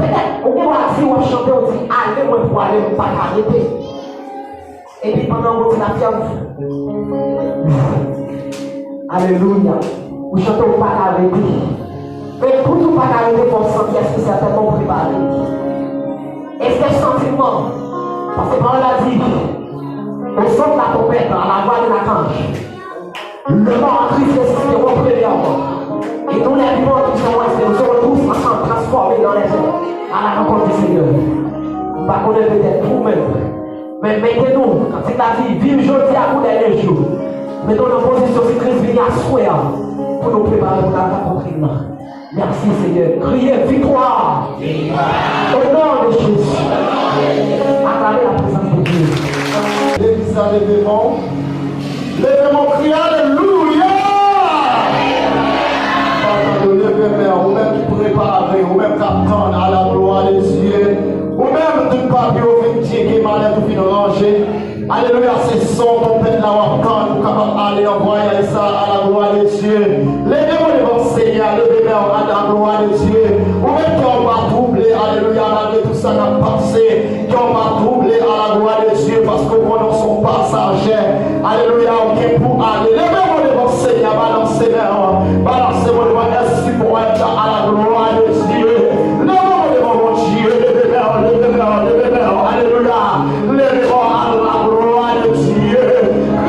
Peut-être, on va dire, on va chanter, on dit, allez, moi, pour aller, on va pas arrêter. Et puis pendant qu'on dit la fièvre, alléluia, vous chantez, on va pas arrêter. Mais pour tout pas arrêter, il faut sentir est-ce que c'est certainement préparé. Est-ce que le sentiment, parce que par là dit, au son de la trompette, à la voix de la cange, le mort en Christ ressusciteront premièrement. Et nous les vivants qui sont restés, nous serons tous ensemble transformés dans les airs à la rencontre du Seigneur. Nous ne connaissons peut-être vous-même. Mais mettez-nous, quand c'est la vie, vive jeudi à vous dernier jour. Mettons-nous en position si Christ vient à souhait pour nous préparer pour la rencontre. Merci Seigneur. Criez victoire. Au nom de Jésus. Acclamez la présence de Dieu. L'église à l'événement. L'événement crie alléluia. Ou même qui prépare, ou même qui attend à la gloire des cieux, ou même d'une papier au vêtier qui est malade ou fin rangé. Alléluia, c'est son tempête là où quand nous capables d'aller envoyer ça à la gloire des cieux. Levez-moi devant le Seigneur, levez-moi à la gloire des cieux. Ou même qui ont pas troublé, alléluia, malgré tout ça n'a passé, qui ont pas troublé à la gloire des cieux parce que nous sommes passagers. Alléluia, ok pour aller. Levez-moi devant le Seigneur, balancez-moi devant l'Esprit pour être à la gloire des cieux. Levez-moi devant mon Dieu, levez-moi, alléluia, levez-moi à la gloire de Dieu.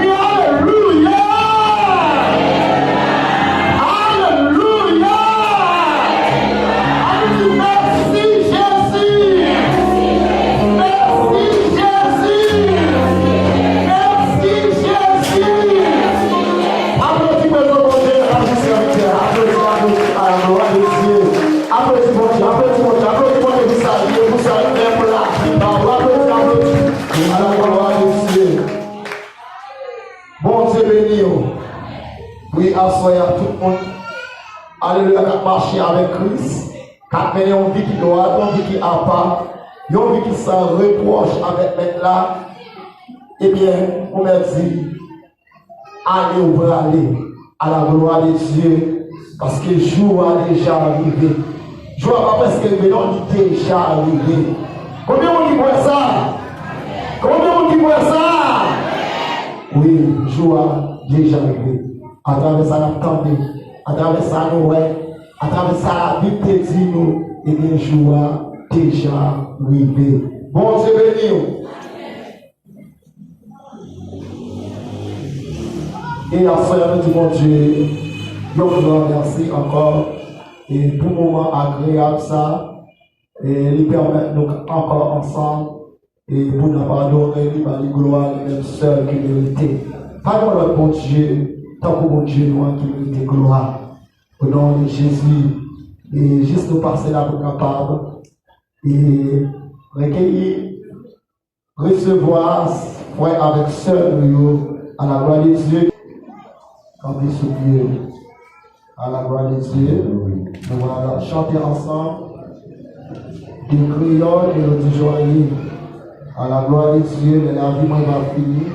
Alléluia! Alléluia! Merci Jésus! Merci Jésus! Merci Jésus! Applaudissez mon Dieu, applaudissez à la gloire de Dieu. Applaudissez mon Dieu, applaudissez mon Dieu, applaudissez mon Dieu, vous saluez pour la vie. À la gloire de Dieu. Bon Dieu béni. Oui, assoyez à tout le monde. Alléluia, qui marcher avec Christ. Qui mener une vie qui doit, une vie qui a pas. Une vie qui s'en reproche avec maintenant. Eh bien, on m'a dit, allez ou va aller à la gloire de Dieu. Parce que le jour a déjà arrivé. Le jour a pas presque arrivé, non, il est déjà arrivé. Combien de monde qui voit ça? Combien de qui voit ça? Oui, joie déjà arrivé. À travers ça, l'attendez. À travers ça, nous, ouais. À travers ça, la Bible te dit, nous, et bien, joie déjà arrivé. Bon Dieu béni. Et à ce moment, dit mon Dieu, je vous remercie encore. Et pour le moment agréable, ça. Et il permet nous encore ensemble. Et pour nous pardonner, il va la gloire, il est seul qui mérite. Pardon notre bon Dieu, tant que mon Dieu nous qui mérite gloire. Au nom de Jésus, et juste nous passer là pour capable et recueillir, recevoir, frère avec seul nous à la gloire de Dieu. Camper sous pied à la gloire de Dieu. Nous allons chanter ensemble des crioles et le joyeux. À la gloire de Dieu, la vie va finir.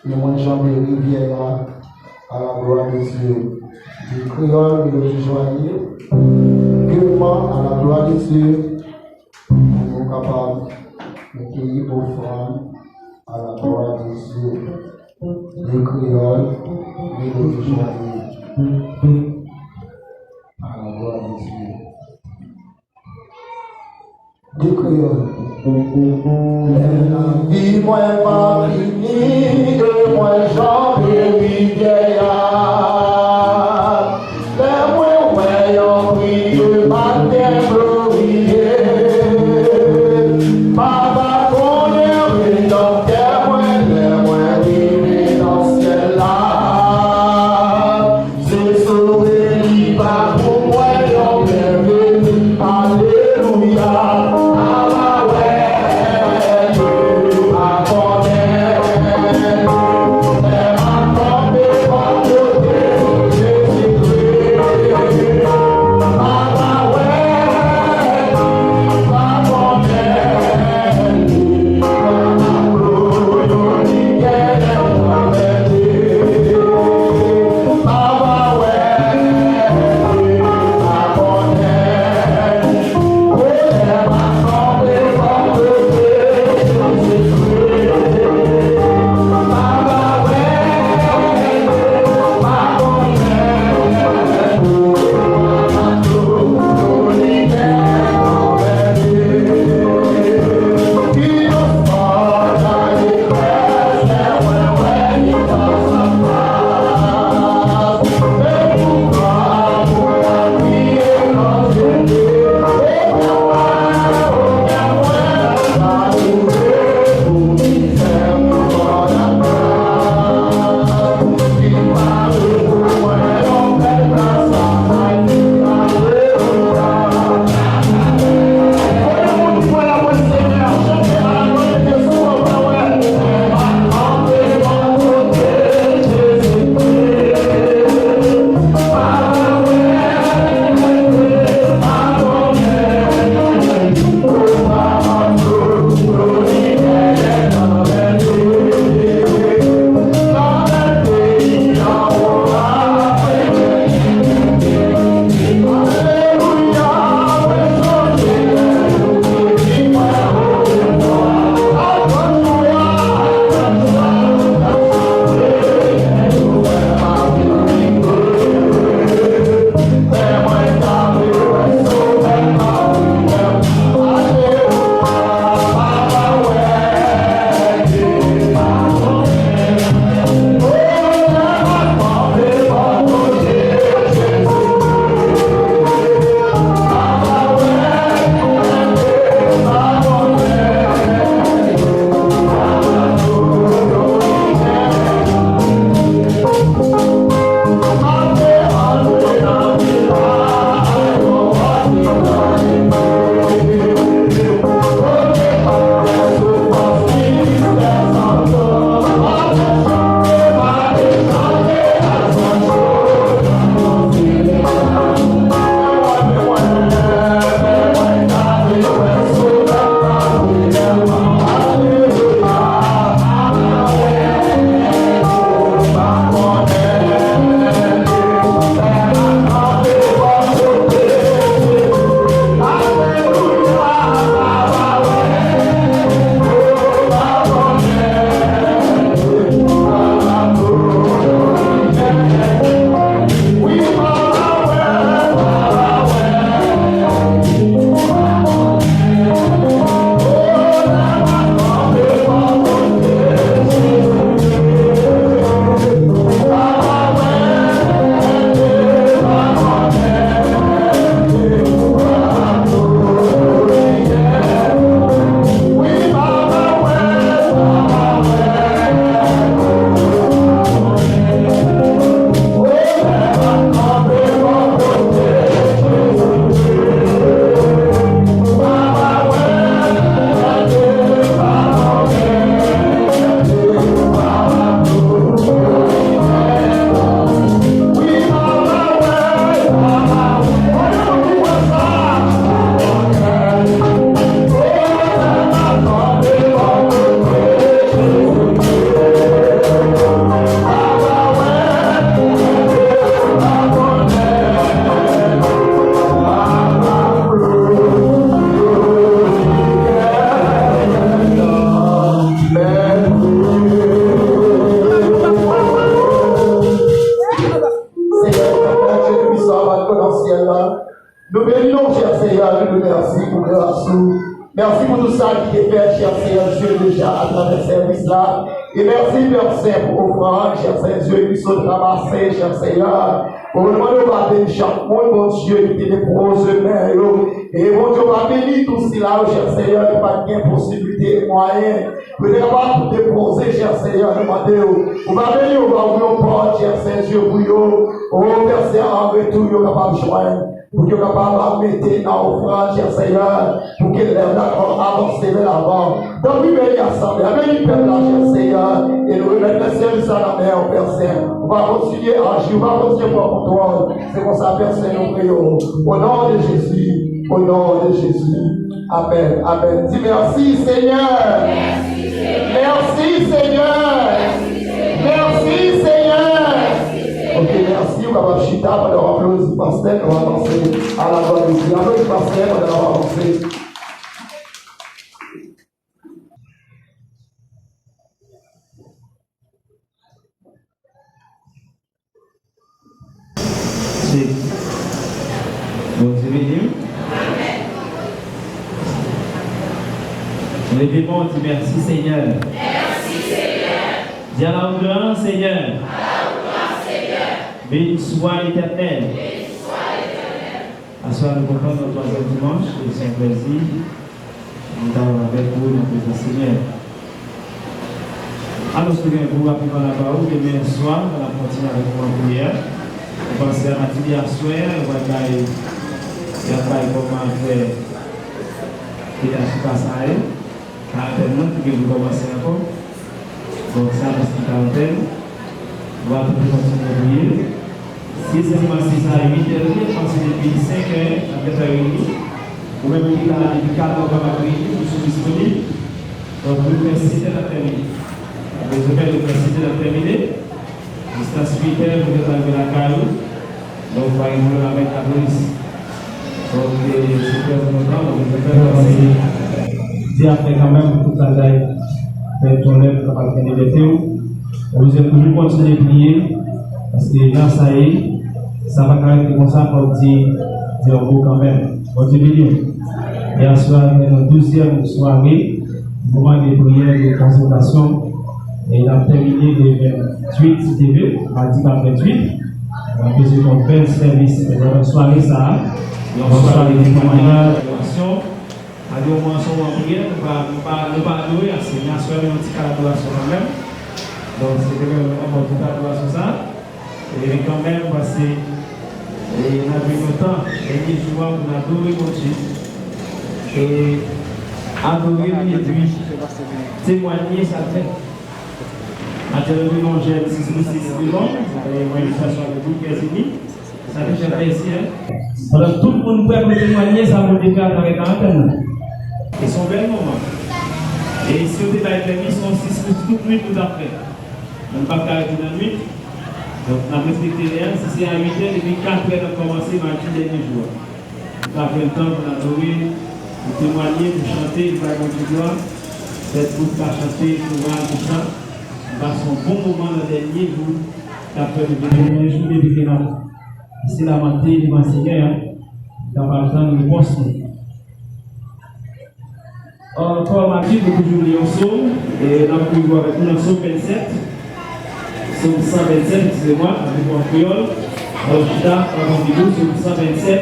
Et moi, j'en ai rivière à la gloire de Dieu. Du créole et du joyeux. Purement à la gloire de Dieu. Nous sommes capables de cueillir offrande à la gloire de Dieu. Du créole et du joyeux. À la gloire de Dieu. Du créole. La vie, moi, pas finie, et moi, j'en ai rivière. Les moi, ouais, on prie de matin glorieux. Papa, qu'on est dans terre, moi, les moi, vivre dans ce ciel-là. C'est sauvé, il va pour moi, on est alléluia. Amen. ciel là. Nous bénissons, cher Seigneur, nous merci pour grâce. Merci pour tout ça qui est fait, cher Seigneur Dieu, déjà à travers ce service-là. Et merci, Père Saint, pour offrande, cher Seigneur Dieu, qui sont ramassés, cher Seigneur. Pour nous demander chaque monde, mon Dieu, qui est prose main, et mon Dieu, va bénir tout cela, cher Seigneur, qui n'a pas de possibilité et moyen. Vous êtes capable de déposer, cher Seigneur, demandez-vous. Vous va bénir, vous va ouvrir vos portes, cher Seigneur Dieu, pour vous. Oh, Père Saint, en retour, vous êtes capable de joindre. Pour que capable de mettre dans l'offrande, cher Seigneur, pour que les d'accord avancent vers l'avant. Donc, nous bénis ensemble, bénis Père, cher Seigneur, et nous remettons le service à la main, Père Saint. On va continuer à agir, on va continuer pour contrôle. C'est comme ça, Père Saint, nous prions. Au nom de Jésus, au nom de Jésus. Amen, amen. Dis merci, Seigneur. Merci, Seigneur. Merci, Seigneur. Ok, merci. On va chita pendant l'applaudissement du pasteur. On va avancer à la voix de Dieu. Applaudissez le pasteur pendant on va avancer. Bon Dieu béni. Levez-moi, on dit merci Seigneur. Merci Seigneur. Dis à la grande Seigneur. Béni soit l'Éternel. À soir, nous comprenons notre troisième dimanche, et c'est un plaisir. Nous avons avec vous, notre présence Seigneur. Alors, ce que vous rapidement la parole, demain soir, on va continuer avec vous en prière. On va passer à la matinée à soir, on va faire comment faire la passe à elle. Quarantaine, puis vous commencez encore. Donc, ça reste une quarantaine. On va continuer à prier. Si c'est pas 6 à 8 heures, parce que depuis 5 heures, à 4h30, ou même depuis 4 heures, on va prier, nous sommes disponibles. Donc, nous faisons 6 heures l'après-midi. Vous avez le 6 heures l'après-midi. Jusqu'à 8 heures, vous êtes arrivé à la caillou. Donc, vous allez vous avec la police. Donc, c'est très important. Donc, vous pouvez passer. Si après, quand même, toute la taille, faites ton œuvre, vous allez faire des défauts. Vous êtes toujours continuer à prier. Parce que là, ça y est, ça va quand même comme ça pour dire vous quand même. Bon Dieu béni. Et à soir, notre 12e soirée, moment de prière de consultation. Et il a terminé le 28 TV, mardi 28. On a fait un bel service. Dans la soirée, ça, on va faire des témoignages, des orations. À deux moments, on va prier, on va adorer, c'est une soirée, un petit collaboration quand même. Donc, c'est quand même un bon collaboration ça. Et quand même, parce que on a vu longtemps, et nous jouons pour adorer mon Dieu. Et adorer et puis témoigner, ça fait. À travers mon Dieu, 6 millions, et moi, une façon de vous, ça fait plaisir. Alors, tout le monde peut témoigner, ça va le faire avec l'antenne. Et son bel moment. Et si on est avec l'émission, 6 minutes tout après. On ne peut pas arrêter dans la nuit. Donc, on a respecté rien. Si c'est à 8 heures, depuis 4 heures, on a commencé à marcher les derniers jours. On a fait le temps pour adorer, pour témoigner, pour chanter, pour raconter du gloire. Peut-être pour pas chanter, pour voir tout ça. On passe un bon moment dans les derniers jours. Après le dernier jour, depuis là. C'est la matinée du Seigneur. On n'a pas besoin de réponse. Encore mardi, nous toujours les ensemble. Et on a pu voir avec nous en psaume 27. Psaume 127, excusez-moi, avec mon créole. Alors, je suis là, avant de vous, psaume 127.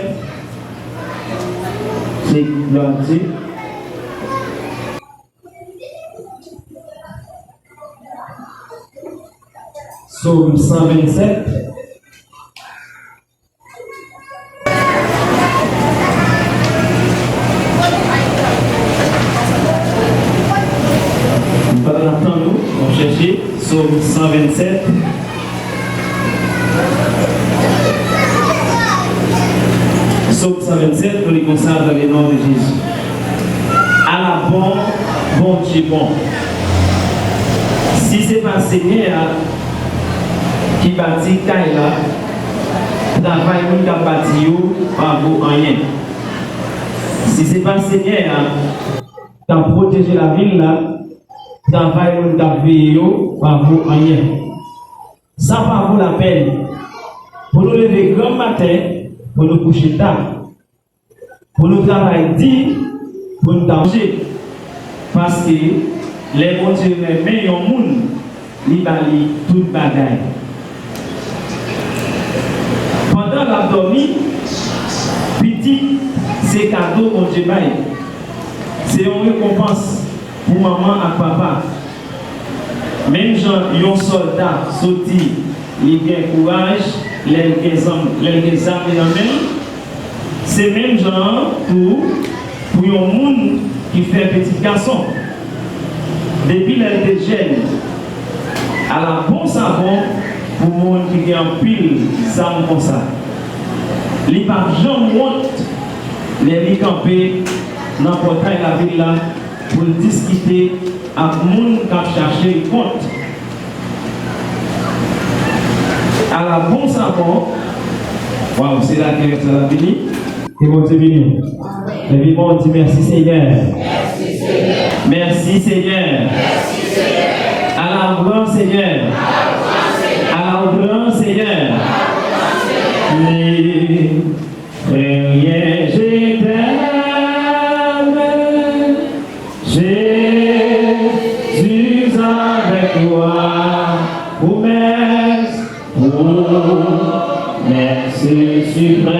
C'est gloire à Dieu. Psaume 127. Psaume 127. Psaume 127, nous les consacrons dans le nom de Jésus. À la bon Dieu bon. Si ce n'est pas Seigneur qui bâtit Kaila, travail qui a bâti, pas vous rien. Si ce n'est pas Seigneur qui a protégé la ville là, travail qui a veillé, pas vous rien. Ça pas vous la peine. Pour nous lever grand matin, pour nous coucher tard, pour nous travailler dit, pour nous danger. Parce que les bons dieux meilleurs monde, ils balient toute bagaille. Pendant la dormi, petit, c'est cadeau qu'on Dieu baille. C'est une récompense pour maman et papa. Même gens, un soldat sorti, il a courage, il a des armes dans la main. C'est même gens pour un monde qui fait petit garçon. Depuis l'âge de jeune, à la bon savon pour le monde qui a un pile, ça comme ça. Les papes Jean montent les campés dans le portail de la ville là pour discuter avec le monde qui a cherché le compte. À la bon savon, wow, c'est là que ça va venir. Et bon Dieu béni. Et puis bon, on dit merci Seigneur. Merci Seigneur. Merci Seigneur. Merci Seigneur. À la grand Seigneur. À la grand Seigneur. Rien je t'aime. Jésus avec toi. Merci suprême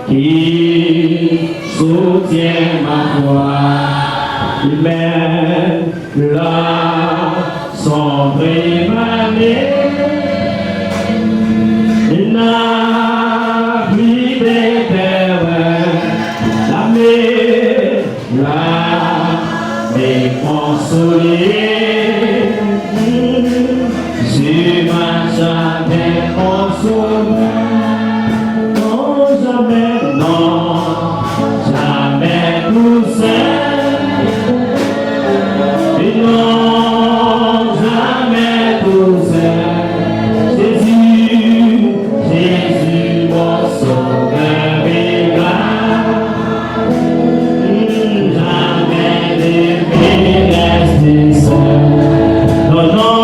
qui soutient ma foi, il mène là son prémané, il n'a plus d'éternel, la consolée. Tu m'as jamais consolé, non jamais, non, jamais tout seul, et non jamais tout seul. Jésus, Jésus, mon sauveur véritable, jamais de rester seul, non, non.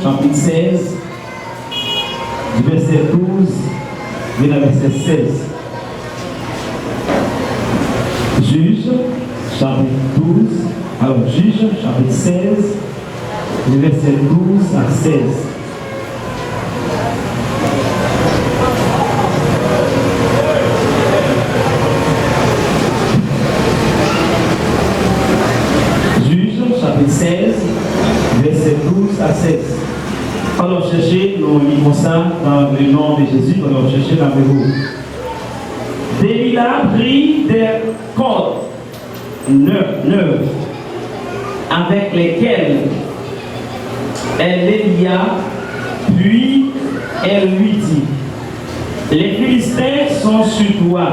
chapitre 16, du verset 12 jusqu'au verset 16. Juge, chapitre 12, alors Juge, chapitre 16, du verset 12 à 16. Chapitre 16, verset 12 à 16. Alors cherchez, nous lisons ça dans le nom de Jésus, alors cherchez la vous. Delilah prit des cordes neuves avec lesquelles elle les lia, puis elle lui dit: les Philistins sont sur toi,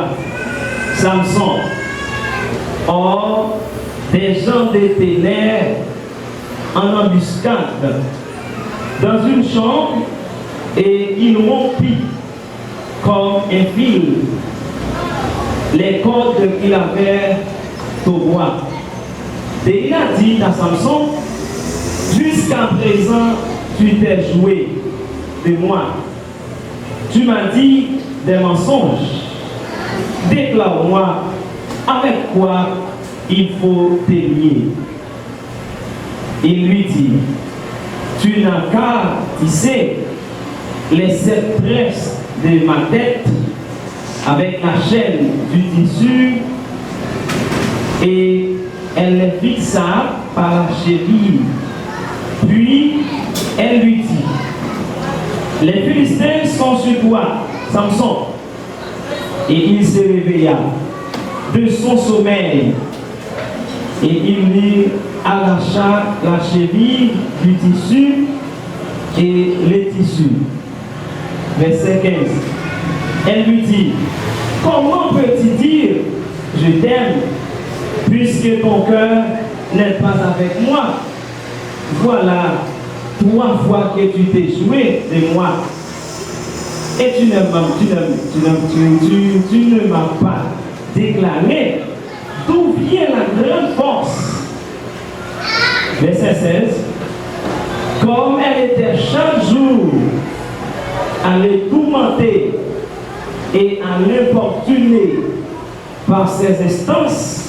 Samson. Or, des gens de ténèbres en embuscade dans une chambre, et il rompit comme un fil les cordes qu'il avait au bois. Et il a dit à Samson: jusqu'à présent tu t'es joué de moi, tu m'as dit des mensonges, déclare-moi avec quoi il faut te lier. Il lui dit: tu n'as qu'à tisser les 7 tresses de ma tête avec la chaîne du tissu, et elle les fixa par la cheville. Puis elle lui dit: les Philistins sont sur toi, Samson. Et il se réveilla de son sommeil, et il lui arracha la cheville du tissu et les tissus. Verset 15. Elle lui dit: comment peux-tu dire je t'aime puisque ton cœur n'est pas avec moi? Voilà 3 fois que tu t'es joué de moi, et tu ne m'as pas déclaré d'où vient la grande force. Verset 16. Comme elle était chaque jour à le tourmenter et à l'importuner par ses instances,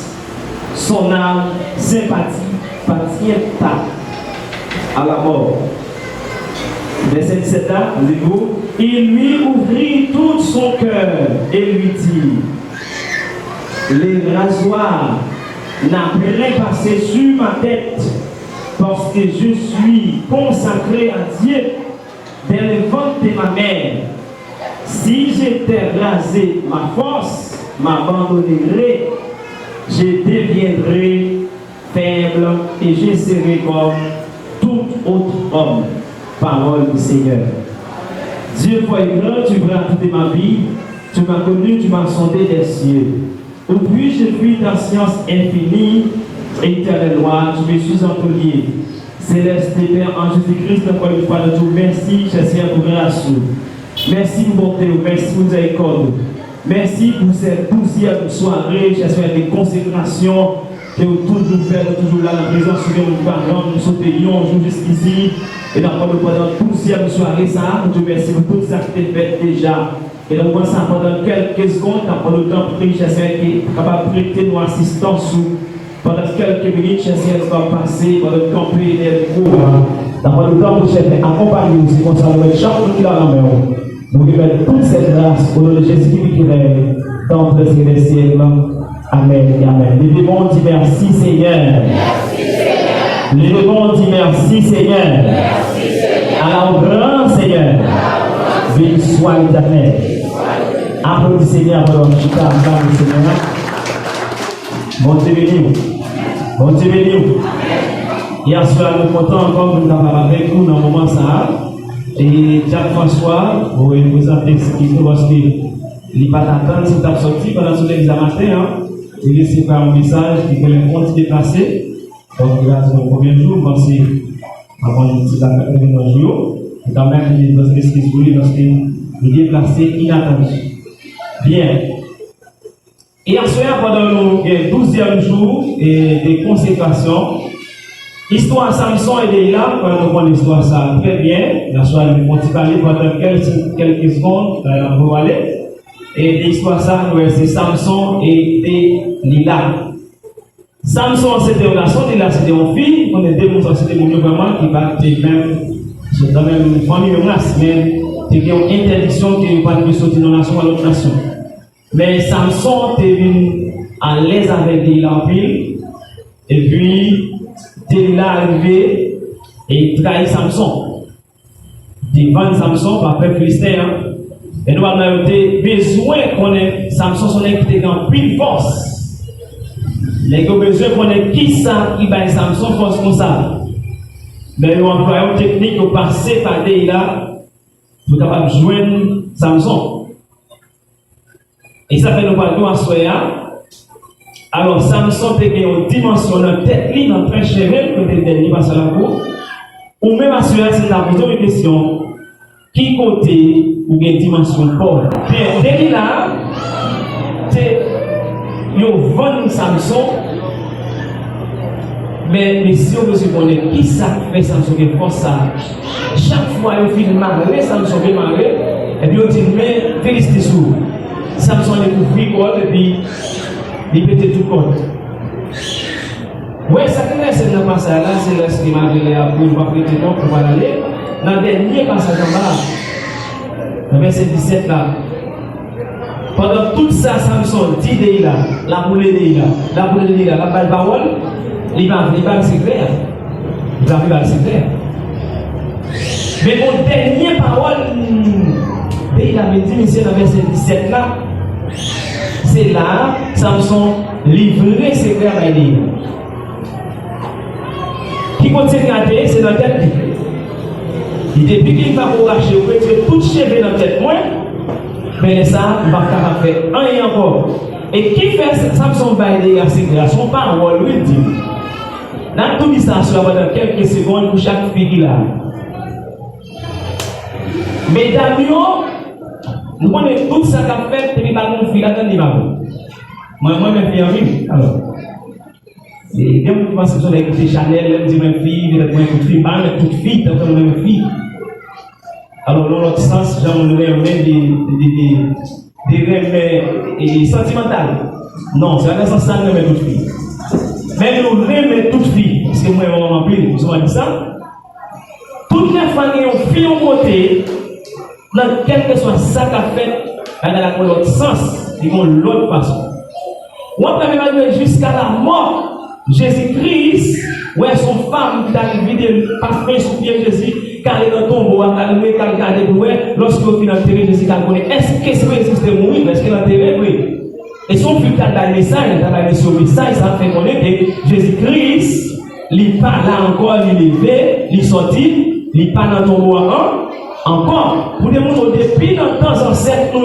son âme sympathia à la mort. Verset 17, il lui ouvrit tout son cœur et lui dit: les rasoirs n'apparaît passer sur ma tête, parce que je suis consacré à Dieu dès le ventre de ma mère. Si j'étais rasé, ma force m'abandonnerait, je deviendrai faible et je serai comme tout autre homme. Parole du Seigneur. Dieu, foi et grand, tu veux toute ma vie, tu m'as connu, tu m'as sondé des cieux. Où puis-je fuir ta science infinie et éternelle loi, tu me suis entouré. Céleste Père en Jésus-Christ, encore une fois de tout, merci, cher Seigneur, pour grâce. Merci pour bonté, merci pour miséricorde. Merci pour cette 12e soirée, cher Seigneur, de consécration que vous tous nous faites, toujours là, la présence de nos parents, nous sautons, jour jusqu'ici. Et pendant la 12e soirée, ça, nous te remercions pour tout ça qui est fait déjà. Et donc, moi, ça, pendant quelques secondes, pendant le temps pris, cher Seigneur, qui est capable de prêter nos assistance pendant quelques minutes, cher Seigneur, nous allons passer, pendant le temps pris, les cours. Dans le temps, cher Seigneur, accompagnez-nous, c'est comme ça, nous mettons chaque monde qui l'a dans la main. Nous remettons toute cette grâce au nom de Jésus-Christ qui règne dans le ciel. Amen et amen. Les démons disent merci Seigneur. Merci Seigneur. Les démons disent merci Seigneur. Merci Seigneur. Alors grand Seigneur. Béni soit l'Éternel. Applaudis Seigneur pour notre chita, Seigneur. Bon Dieu béni. Bon Dieu béni. Hier soir, nous comptons encore que nous avons avec nous dans le moment ça. Et Jacques-François, vous pouvez vous appeler ce qui nous parce qu'il n'est pas d'attente si vous avez sorti pendant ce examen. Il laisse par un message qui fait les comptes déplacés. Donc, il y a son premier jour, pensez avant une petite affaire de nos jours. Et quand même, il y a des excuses pour lui parce qu'il est déplacé inattendu. Bien. Et à ce moment, pendant le 12e jour et des consécrations, L'histoire Samson et Delilah, quand on prend l'histoire ça très bien, la soirée nous vont parler pendant quelques secondes, on va aller. Et l'histoire ça, c'est Samson et Delilah. Samson c'était un garçon, Delilah c'était une fille, on est démontré c'était mon vraiment qui va même dans la même famille, même race, mais il y a une interdiction qui ne pas de sortir dans la nation à l'autre nation. Mais Samson était venu à l'aise avec Delilah en ville, et puis Delilah arrivé et trahit Samson. Il vend Samson par peuple philistin. Et nous avons besoin qu'on ait Samson son qui en pile force. Les gens ont besoin qu'on ait qui ça qui bat Samson force comme ça. Mais nous employons une technique pour passer par Delilah pour capable joindre Samson. Et ça fait nous parler à Soya. Alors Samson peut gagner une dimension dans la tête, dans le train chevet, peut être dernier passe à la cour. Ou même à Soya, c'est la poser une question. Qui côté ou une dimension de corps? Bien, Delilah, c'est yo vend Samson. Mais si on veut se connaître, qui ça fait Samson qui fait ça? Chaque fois il fait marrer, Samson fait marrer, et puis on dit, mais félicité sous. Samson est couvert et puis il pète tout compte. Oui, ça qui est dans le passage là, c'est ce qui m'a dit pour ne pas prêter compte pour aller. Dans le dernier passage en bas, le verset 17 là, pendant tout ça, Samson dit Delilah, la boule de Delilah, la balle parole, il va c'est clair. Il va c'est clair. Mais mon dernier parole, Delilah me dit, monsieur, dans le verset 17 là, c'est là, Samson livré ses frères à Delilah. Qui continue à garder, c'est dans la tête. Il dit, depuis qu'il va arracher, vous pouvez tout cheveux dans la tête, moi, mais ça, il va faire un et encore. Et qui fait Samson va aider à ses frères, son parole, lui dit, dans tout ça, dans quelques secondes pour chaque fille là. Mesdames, nous connaissons tout ça qu'a fait, et puis pas mon fille là-dedans, il va. Moi-même, fille en vie. Alors, et bien, vous pensez que vous avez écouté Chanel, elle dit, ma fille, vous êtes moins toute fille, pas toute fille, t'as pas même fille. Alors, dans l'autre sens, j'en ai des rêves sentimentales. Non, c'est pas sens ça, nous aimons toute fille. Mais nous aimons toute fille, parce que moi, on m'a pris, vous avez dit ça. Toutes les familles ont fille au côté, dans quel que soit ça qu'a fait, dans l'autre sens, ils vont l'autre façon. On peut même jusqu'à la mort. Jésus-Christ, ouais, son femme qui a vidé pas fait sous pied Jésus, car il est dans ton tombeau, car il est gardé pour elle, lorsque vous finissez enterré, Jésus a connu. Est-ce que c'est Jésus de mourir? Est-ce qu'il est enterré? Oui. Et son fils a donné le message, il a donné ce message, ça fait connaître que Jésus-Christ, il n'est pas là encore, il est levé, il est sorti, il n'est pas dans ton tombeau encore. Pour démontrer depuis dans le temps ancêtre,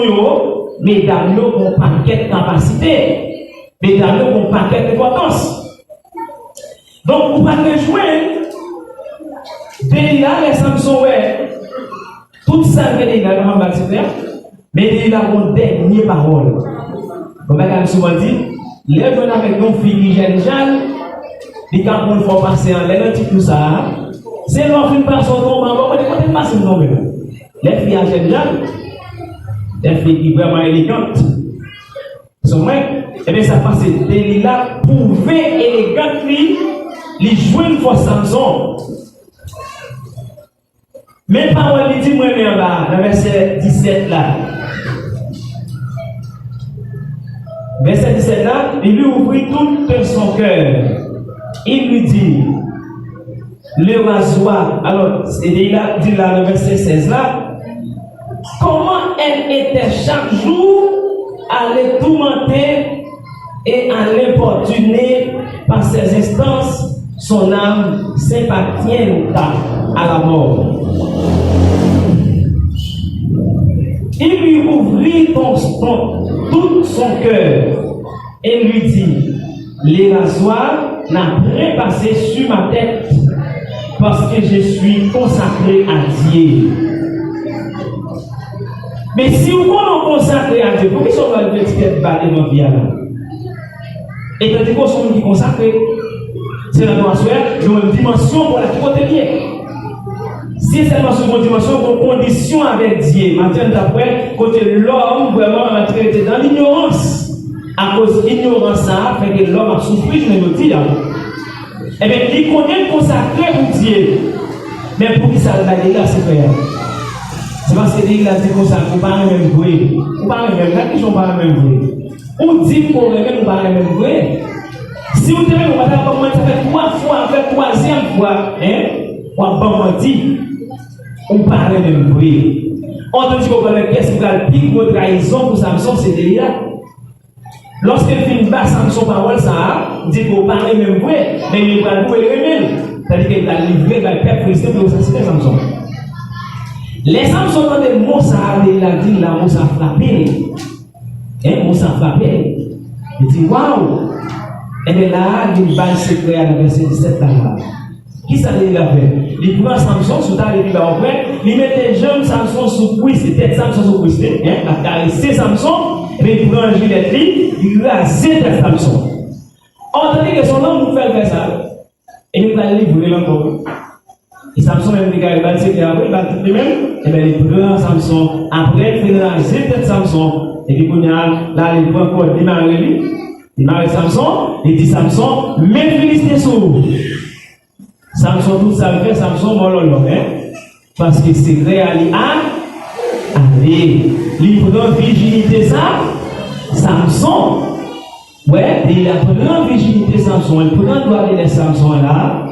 mesdames, nous avons un paquet de capacité, mesdames, nous avons un paquet d'importance. Donc, vous pouvez rejoindre Delilah et Samson, ouais. Tout ça, Delilah, dans le mais Delilah a une dernière parole. Comme elle a souvent dit, les jeunes avec nos filles qui gênent Jeanne, les gens qui font passer en l'air, tout ça. C'est leur film passe au tombe, on ne pas se nommer. Les filles à gêne Jeanne, les filles qui sont vraiment élégantes, sont vraies, et bien ça passe. Delilah pouvait élégante, les jouer une fois Samson. Mais parole dit moi même là, dans verset 17 là. Verset 17 là, il lui ouvrit tout son cœur. Il lui dit, le rasoir, alors, il a dit là, le verset 16 là, comment elle était chaque jour à les tourmenter et à l'importuner par ses instances. Son âme s'appartient à la mort. Il lui ouvrit tout son cœur et lui dit, les rasoirs n'a rien passé sur ma tête parce que je suis consacré à Dieu. Mais si vous êtes consacré à Dieu, pourquoi sont les étiquettes barrées dans la vie là? Et quand vous êtes consacré, C'est la noirceur, ils ont une dimension pour la côté liée. Si c'est seulement sur une dimension, pour condition avec Dieu, maintenant d'après, côté l'homme vraiment rentré dans l'ignorance. À cause de l'ignorance, ça fait que l'homme a souffert, je me dis. Eh bien, il connaît consacré pour Dieu. Mais pour qui ça va aller là, c'est frère? C'est parce que l'Église a dit comme ça, vous ne parlez même vrai. Vous parlez même, la question parle même vrai. On dit pour les mêmes, vous parlez même vrai. Si vous devez vous parler comment ça fait 3 fois, avec 3e fois, on va mentir. On parle même vrai. On dit que qu'est-ce qui va le pire de trahison pour Samson, c'est là. Lorsqu'il fait une basse Samson parole, ça dit qu'on parle même vrai, mais il va le remettre. C'est-à-dire qu'il va livrer, il va faire préciser pour assassiner Samson. Les Samson ont des mots, ça a dit, la mot ça a frappé. Mot ça a frappé. Il dit, waouh! Et bien là, il va se créer à la verset 17 là. Qui ça veut dire fait? Il prend Samson, sous ta il va après, il met les jeunes Samson sous cuisse, c'était Samson sous cuisse, il a caressé Samson, et puis il prend un gilet, il a zété Samson. Entendez que son homme nous fait ça, et il va livrer l'encore. Et Samson même dit qu'il va dire qu'il va tout lui-même, et bien il prend Samson, après il a zété Samson, et puis là il prend encore, il marie lui, il marie Samson, il dit Samson, mais Philistin sauve. Samson, tout ça fait, Samson, mololo, parce que c'est réel, allez, il prend virginité, ça, Samson, ouais, il prend virginité, Samson, il prend droit de Samson là,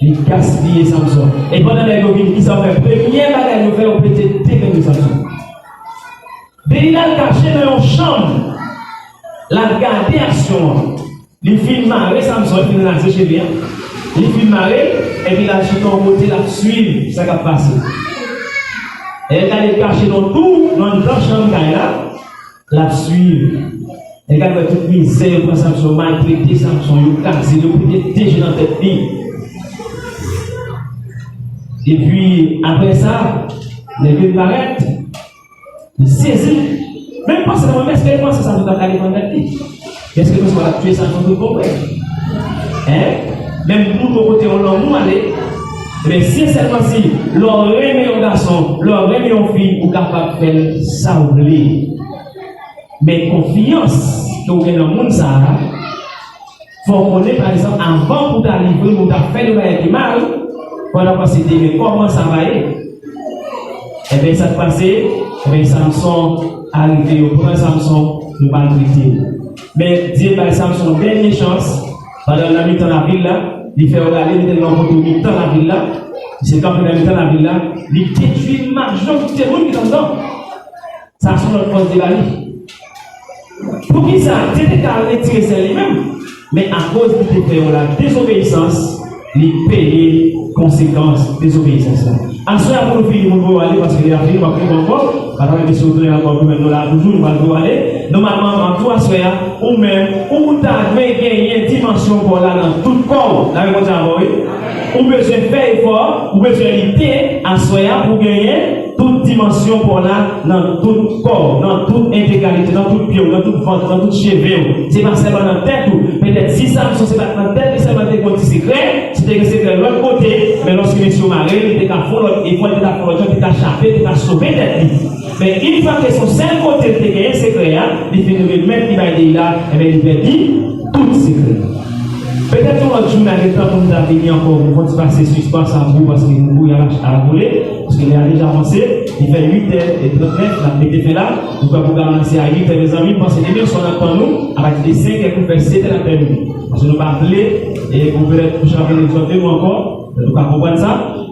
il casse pied Samson. Et pendant les gobines qui s'en fait, première bagaille, il fait au petit thé de Samson. Mais il a caché dans une chambre, la garder action, il filme marrer Samson, il filme la chez bien. Il filme marrer, et puis la chute en côté, la suivre, ça va passer. Et elle a caché dans tout, dans une chambre là, la suivre. Elle a toute misère pour Samson, maltraité Samson, il a cassé, il a pris des déchets dans tête vie. Et puis, après ça, les vieux paraître, il saisit. Même pas seulement, mais est-ce qu'elle pense que ça va aller dans la vie? Est-ce que nous allons tuer Samson pour comprendre? Même pour le côté où l'on aller, mais sincèrement, si l'on remet un garçon, l'on remet une fille, ou capable de faire ça oublier. Mais confiance que vous avez dans le monde, ça, il faut connaître par exemple, avant pour t'arriver, pour faire le bail qui mal, on a passé des mais comment ça va aller? Et bien, ça se passait, et bien, Samson arrivé au point Samson, nous pas traiter. Mais Dieu, par Samson, dernière chance, pendant la mi-temps de la ville là, il fait regarder, il était dans le mi-temps de la ville là, c'est quand il est dans mi-temps de la ville là, il détruit l'argent de tout le monde qui est dedans. Ça a son autre force de la vie. Pour qui ça? C'était qu'à retirer ça lui-même. Mais à cause de la désobéissance, il paye les conséquences de désobéissance. Ensuite, pour nous finir, nous allons aller parce qu'il y a fini, on va faire encore. Pendant que nous sommes encore, nous allons toujours, nous allons aller. Normalement, en toi, soya, ou même, ou tu as gagné une dimension pour là dans tout le corps. Là, vous avez ou besoin de faire effort, ou besoin de lutter en soya pour gagner toute dimension pour là dans tout le corps, dans toute intégralité, dans tout pied, dans tout ventre, dans tout cheveu. C'est pas seulement dans la tête ou peut-être si ça, c'est pas dans la tête, mais seulement des côtés secrets, c'était que c'est de l'autre côté, mais lorsque monsieur Marie, il était qu'à fond, il faut être à fond, il était à chapper, il était à sauver tête. Mais une fois que son seul côté était gagné secret, il fait de mettre il va dire là, et bien il fait dire tout secret. Peut-être que l'autre jour, on a le temps pour nous arriver encore, on va passer suspense à vous parce qu'il nous a roulé, parce qu'il a déjà avancé, il fait 8h39, la été fait là, nous pouvons commencer à 8h, les amis, parce que les gens sont là nous, à partir de 5 et pour faire 7 la terminer. Parce que nous allons appeler, et vous pouvez être touché avec les autres, nous encore, nous allons comprendre ça,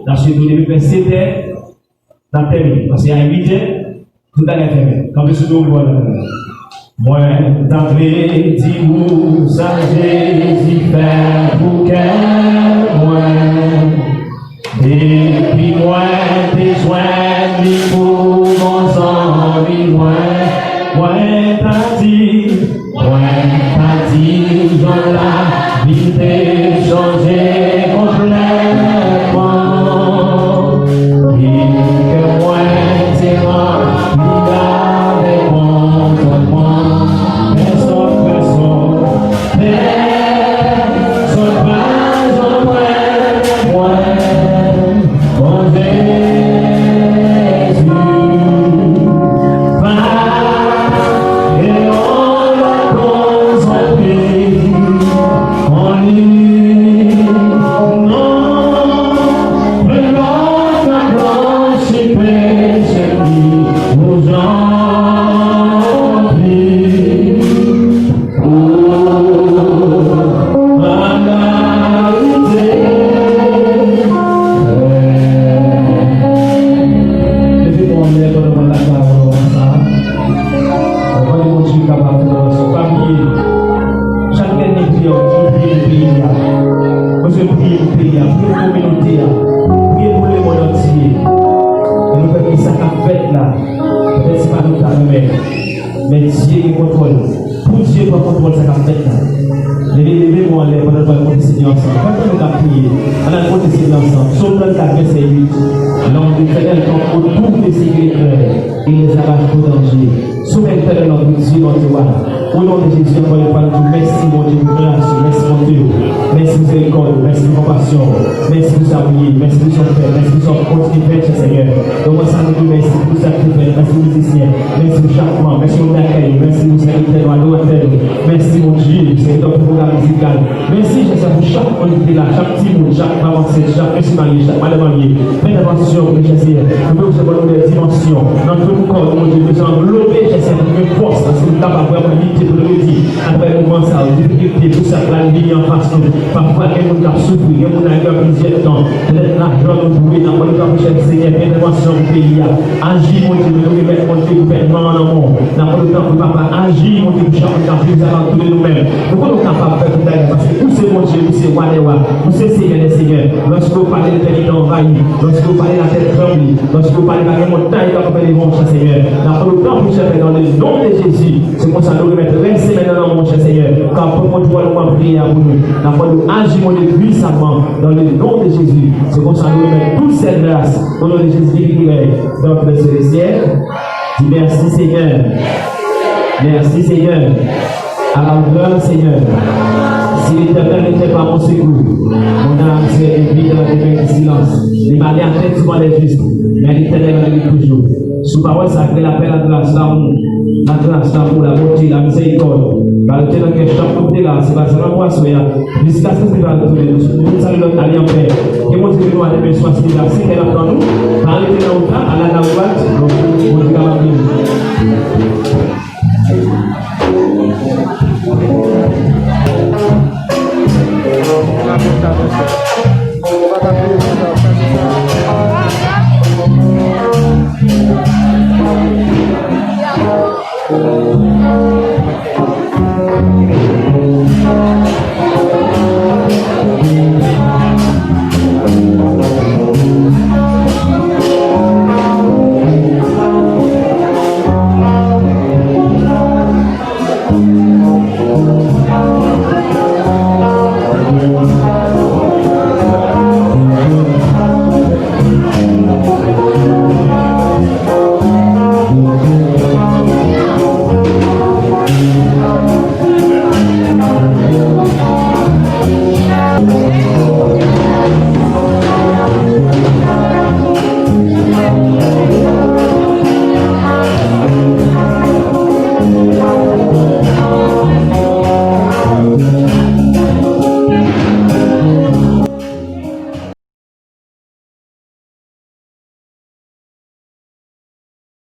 ensuite nous devons faire 7h la terminer, parce qu'il y a 8h, tout à l'heure fermé, comme ce que nous voyons. Moi, d'entrée, dis-vous, ça Jésus fait pour qu'elle, moi. Et puis, moi, besoin de pour mon sang, moi, t'as dit, dans la vie, t'es changé complètement. Et que moi, c'est moi, avec mon moi. Monsieur, priez pour le pays, priez pour la communauté, priez pour le monde entier. Et nous faisons ça qu'a fait là. Peut-être c'est pas nous qui avons mais Dieu qui contrôle. Pour Dieu pour contrôle ça qu'a fait là. Levez-moi en l'air pendant que nous allons continuer ensemble. Quand nous allons prier, on allons continuer ensemble. Sauf dans le cas verset 8. L'homme de l'éternel tombe autour de ses greffes et les arrache au danger. Souverain l'éternel, notre Dieu, notre roi. Au nom de Jésus, encore une fois, nous disons merci, mon Dieu, pour grâce, merci, mon Dieu. Merci, miséricorde, merci, compassion. Merci, pour sa vie, merci, pour son père, merci, pour son continu, Seigneur. Donc, on s'en dit merci pour sa vie, merci, pour musicien, merci, pour chaque mois, merci, pour l'accueil, merci, pour sa vie, merci, mon Dieu, c'est ton programme musical. Merci, Jésus, pour chaque monde qui est là, chaque petit monde, chaque maman, chaque petit marié, chaque madame mariée. Faites attention, pour Jésus. Nous pouvons vous donner des dimensions. Notre corps, mon Dieu, nous envelopper, Jésus, une force, parce que nous sommes capables de lutter pour le dire. Après le moment, ça a difficulté, tout ça, la vie en face, parfois, il y a des gens qui ont souffert, il y a des gens qui ont plusieurs temps. Peut-être l'argent, nous pouvons, dans le temps, cher Seigneur, intervention au pays. Agis, mon Dieu, nous remettre, mon Dieu, gouvernement en amont. Dans le temps, papa, agis, mon Dieu, chaque temps, plus avant tous nous-mêmes. Pourquoi nous sommes capables de faire tout ça? Parce que où c'est mon Dieu, où c'est roi des rois, où c'est Seigneur des seigneurs. Lorsque vous parlez de l'éternité envahie, lorsque vous parlez de la terre tremblée, lorsque vous parlez de la montagne qui a fait les ronds, Seigneur. Dans le temps, vous cherchez dans le nom de Jésus. C'est pour ça que nous remettons rester maintenant dans mon cher Seigneur. Car pour moi, nous allons prier à vous. Dans le agir mon Dieu puissamment dans le nom de Jésus. C'est pour ça que nous remettons toutes ces grâces au nom de Jésus qui est dans le ciel. Dis merci Seigneur. Merci Seigneur. À la gloire Seigneur. Si l'Éternel n'était pas mon secours, mon âme serait vide dans les mains du silence. Les malais en tête souvent les justes, mais l'Éternel en est toujours. Sous parole sacrée, la paix, la grâce, l'amour, la beauté, la miséricorde. Par le ténor que chaque côté là, c'est pas seulement moi, jusqu'à ce que nous allons trouver. Nous saluons notre allié en paix. Que mon Dieu nous a développé soit si là, c'est qu'elle a pour nous. Par le ténor à la droite, donc, mon Dieu va venir. Thank you.